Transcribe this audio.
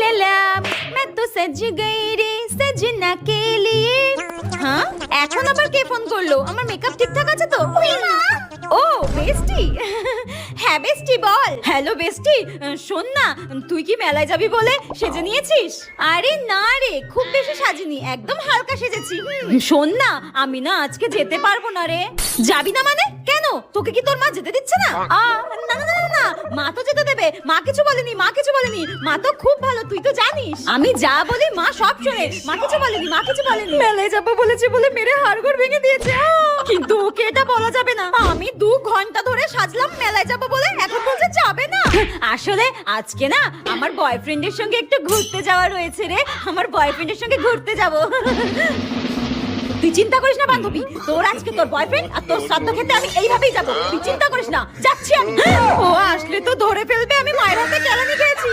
मेला मैं तो सज गई रे सजना के लिए। হ্যাঁ এখন আবার কে ফোন করলো? আমার মেকআপ ঠিকঠাক আছে তো? ও বেস্টি, হ্যাঁ বেস্টি বল। হ্যালো বেস্টি, শোন না, তুই কি মেলায় যাবি বলে সেজে নিয়েছিস? আরে না রে, খুব বেশি সাজিনি, একদম হালকা সেজেছি। শোন না, আমি না আজকে যেতে পারবো না রে। যাবি না মানে? কেন, তোকে কি তোর মা যেতে দিচ্ছে না? না না না না, মা তো যেতে দেবে, মা কিছু বলেনি, মা কিছু বলেনি, মা তো খুব ভালো, তুই তো জানিস। আমি যা বলি মা সব শোনে, মা কিছু বলেনি, মা কিছু বলেনি। মেলায় যাবো বলেছে বলে মেরে হাড়গোড় ভেঙে দিয়েছে। কিন্তু ওকে এটা বলা যাবে না। আমি 2 ঘন্টা ধরে সাজলাম মেলায় যাবো বলে, এখন বলছে যাবে না। আসলে আজকে না আমার বয়ফ্রেন্ডের সঙ্গে একটু ঘুরতে যাওয়া রয়েছে রে, আমার বয়ফ্রেন্ডের সঙ্গে ঘুরতে যাবো। তুই চিন্তা করিস না বান্ধবী, তোর আজকে তোর বয়ফ্রেন্ড আর তোর শ্রাদ্ধ খেতে আমি এইভাবেই যাবো, তুই চিন্তা করিস না, যাচ্ছি আমি। ও আসলে তো ধরে ফেলবে আমি মায়ের হাতে কেলানি খেয়েছি।